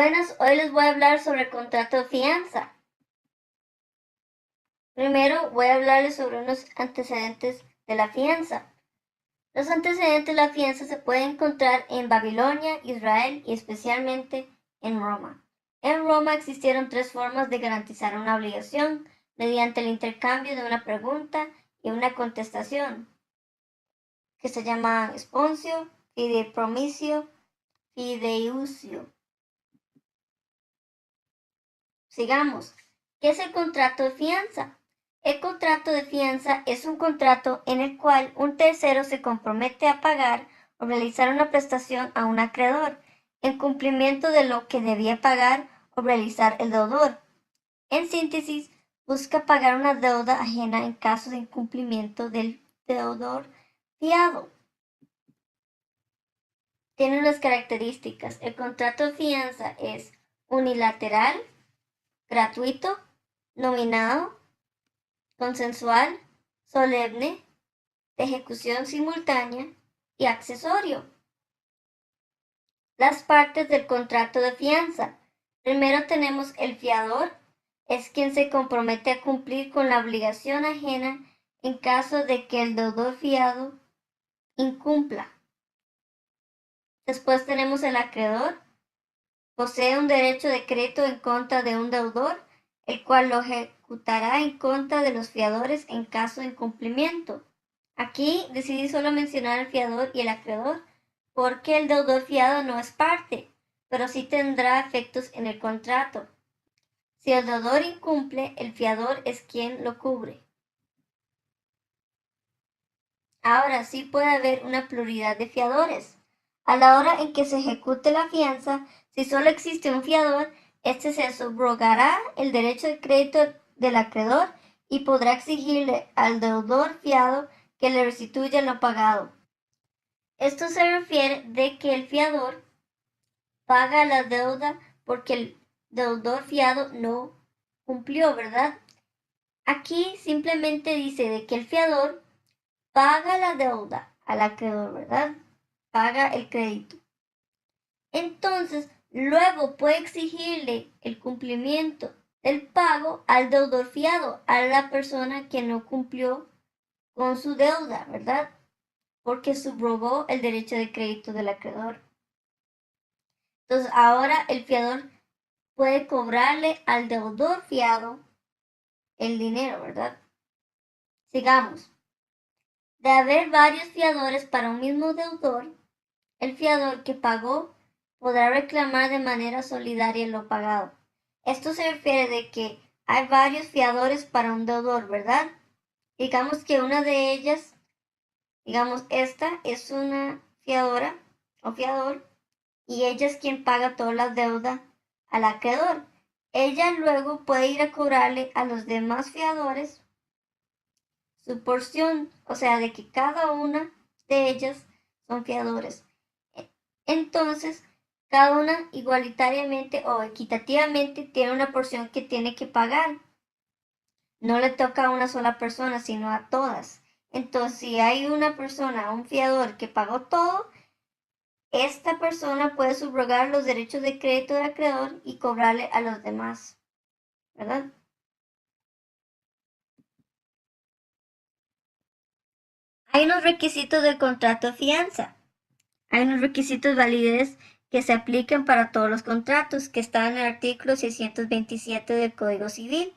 Buenas, hoy les voy a hablar sobre el contrato de fianza. Primero voy a hablarles sobre unos antecedentes de la fianza. Los antecedentes de la fianza se pueden encontrar en Babilonia, Israel y especialmente en Roma. En Roma existieron tres formas de garantizar una obligación mediante el intercambio de una pregunta y una contestación, que se llama sponsio, fideipromisio, fideiusio. Sigamos. ¿Qué es el contrato de fianza? El contrato de fianza es un contrato en el cual un tercero se compromete a pagar o realizar una prestación a un acreedor en cumplimiento de lo que debía pagar o realizar el deudor. En síntesis, busca pagar una deuda ajena en caso de incumplimiento del deudor fiado. Tiene unas características. El contrato de fianza es unilateral, gratuito, nominado, consensual, solemne, de ejecución simultánea y accesorio. Las partes del contrato de fianza. Primero tenemos el fiador, es quien se compromete a cumplir con la obligación ajena en caso de que el deudor fiado incumpla. Después tenemos el acreedor, posee un derecho de crédito en contra de un deudor, el cual lo ejecutará en contra de los fiadores en caso de incumplimiento. Aquí decidí solo mencionar al fiador y el acreedor porque el deudor fiado no es parte, pero sí tendrá efectos en el contrato. Si el deudor incumple, el fiador es quien lo cubre. Ahora sí puede haber una pluralidad de fiadores. A la hora en que se ejecute la fianza, si solo existe un fiador, este se subrogará el derecho de crédito del acreedor y podrá exigirle al deudor fiado que le restituya lo pagado. Esto se refiere de que el fiador paga la deuda porque el deudor fiado no cumplió, ¿verdad? Aquí simplemente dice de que el fiador paga la deuda al acreedor, ¿verdad? Paga el crédito. Entonces, luego puede exigirle el cumplimiento del pago al deudor fiado, a la persona que no cumplió con su deuda, ¿verdad? Porque subrogó el derecho de crédito del acreedor. Entonces, ahora el fiador puede cobrarle al deudor fiado el dinero, ¿verdad? Sigamos. De haber varios fiadores para un mismo deudor, el fiador que pagó podrá reclamar de manera solidaria lo pagado. Esto se refiere de que hay varios fiadores para un deudor, ¿verdad? Digamos que una de ellas, digamos esta es una fiadora o fiador y ella es quien paga toda la deuda al acreedor. Ella luego puede ir a cobrarle a los demás fiadores su porción, o sea, de que cada una de ellas son fiadores. Entonces, cada una igualitariamente o equitativamente tiene una porción que tiene que pagar. No le toca a una sola persona, sino a todas. Entonces, si hay una persona, un fiador que pagó todo, esta persona puede subrogar los derechos de crédito del acreedor y cobrarle a los demás, ¿verdad? Hay unos requisitos del contrato de fianza. Hay unos requisitos de validez que se aplican para todos los contratos que están en el artículo 627 del Código Civil,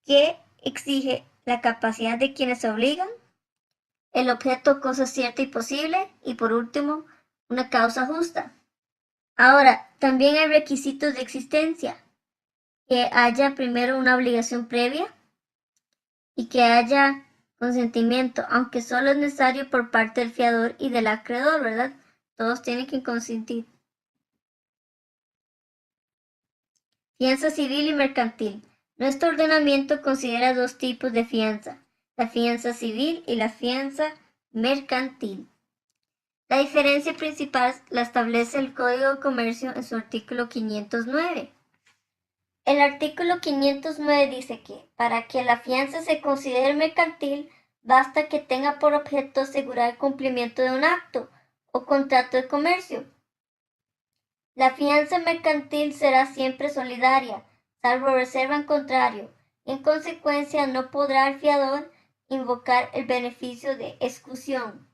que exige la capacidad de quienes se obligan, el objeto cosa cierta y posible y por último, una causa justa. Ahora, también hay requisitos de existencia, que haya primero una obligación previa y que haya consentimiento, aunque solo es necesario por parte del fiador y del acreedor, ¿verdad? Todos tienen que consentir. Fianza civil y mercantil. Nuestro ordenamiento considera dos tipos de fianza, la fianza civil y la fianza mercantil. La diferencia principal la establece el Código de Comercio en su artículo 509. El artículo 509 dice que para que la fianza se considere mercantil, basta que tenga por objeto asegurar el cumplimiento de un acto o contrato de comercio. La fianza mercantil será siempre solidaria, salvo reserva en contrario, y en consecuencia no podrá el fiador invocar el beneficio de exclusión.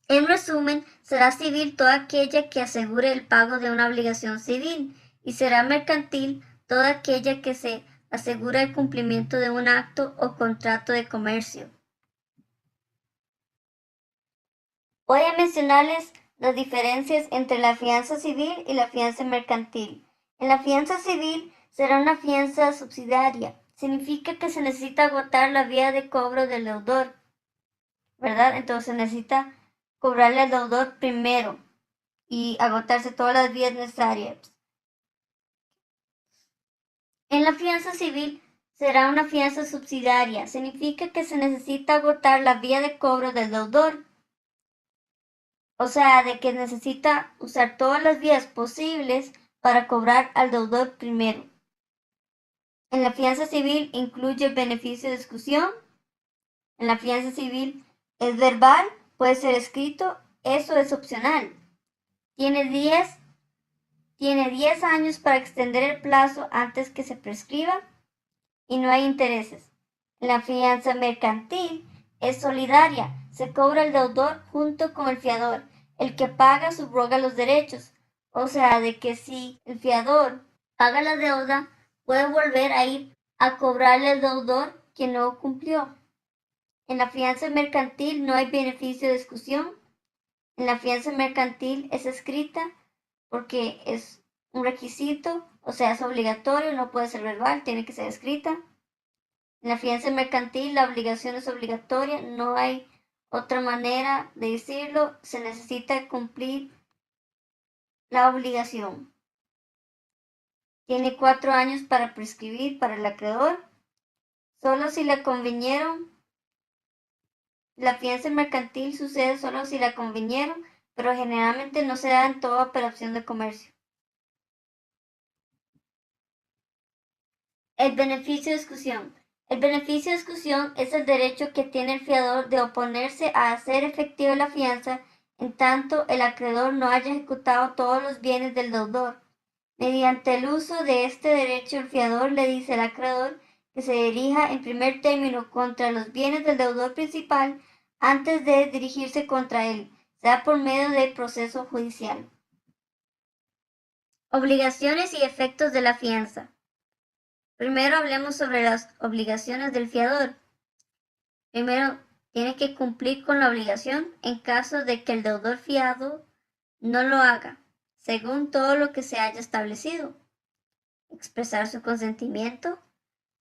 En resumen, será civil toda aquella que asegure el pago de una obligación civil, y será mercantil toda aquella que se asegura el cumplimiento de un acto o contrato de comercio. Voy a mencionarles las diferencias entre la fianza civil y la fianza mercantil. En la fianza civil será una fianza subsidiaria. Significa que se necesita agotar la vía de cobro del deudor, ¿verdad? Entonces se necesita cobrarle al deudor primero y agotarse todas las vías necesarias. En la fianza civil será una fianza subsidiaria. Significa que se necesita agotar la vía de cobro del deudor. O sea, de que necesita usar todas las vías posibles para cobrar al deudor primero. En la fianza civil incluye el beneficio de exclusión. En la fianza civil es verbal, puede ser escrito, eso es opcional. Tiene 10 años para extender el plazo antes que se prescriba y no hay intereses. En la fianza mercantil es solidaria, se cobra el deudor junto con el fiador. El que paga subroga los derechos, o sea, de que si el fiador paga la deuda, puede volver a ir a cobrarle al deudor que no cumplió. En la fianza mercantil no hay beneficio de exclusión. En la fianza mercantil es escrita porque es un requisito, o sea, es obligatorio, no puede ser verbal, tiene que ser escrita. En la fianza mercantil la obligación es obligatoria, no hay otra manera de decirlo, se necesita cumplir la obligación. Tiene 4 años para prescribir para el acreedor, solo si la convinieron. La fianza mercantil sucede solo si la convinieron, pero generalmente no se da en toda operación de comercio. El beneficio de exclusión. El beneficio de exclusión es el derecho que tiene el fiador de oponerse a hacer efectiva la fianza en tanto el acreedor no haya ejecutado todos los bienes del deudor. Mediante el uso de este derecho, el fiador le dice al acreedor que se dirija en primer término contra los bienes del deudor principal antes de dirigirse contra él, sea por medio del proceso judicial. Obligaciones y efectos de la fianza. Primero hablemos sobre las obligaciones del fiador. Primero, tiene que cumplir con la obligación en caso de que el deudor fiado no lo haga, según todo lo que se haya establecido. Expresar su consentimiento,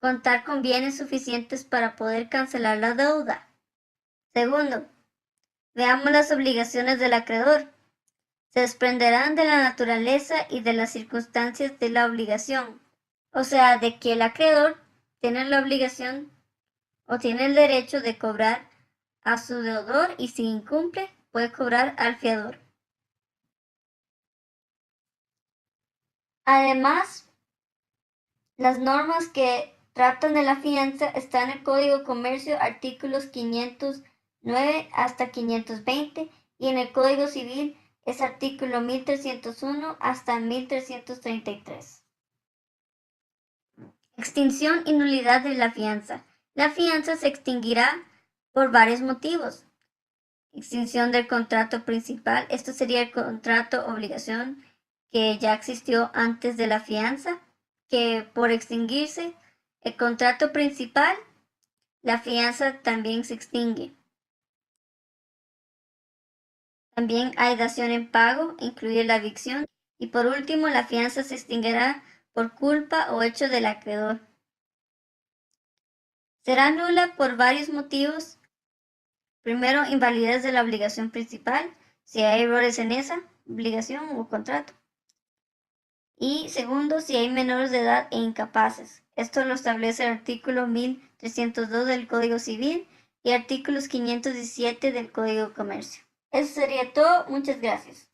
contar con bienes suficientes para poder cancelar la deuda. Segundo, veamos las obligaciones del acreedor. Se desprenderán de la naturaleza y de las circunstancias de la obligación, o sea, de que el acreedor tiene la obligación o tiene el derecho de cobrar a su deudor y si incumple, puede cobrar al fiador. Además, las normas que tratan de la fianza están en el Código de Comercio, artículos 509 hasta 520, y en el Código Civil es artículo 1301 hasta 1333. Extinción y nulidad de la fianza. La fianza se extinguirá por varios motivos. Extinción del contrato principal. Esto sería el contrato obligación que ya existió antes de la fianza, que por extinguirse el contrato principal, la fianza también se extingue. También hay dación en pago, incluye la evicción, y por último la fianza se extinguirá por culpa o hecho del acreedor. Será nula por varios motivos. Primero, invalidez de la obligación principal, si hay errores en esa obligación o contrato. Y segundo, si hay menores de edad e incapaces. Esto lo establece el artículo 1302 del Código Civil y artículos 517 del Código de Comercio. Eso sería todo. Muchas gracias.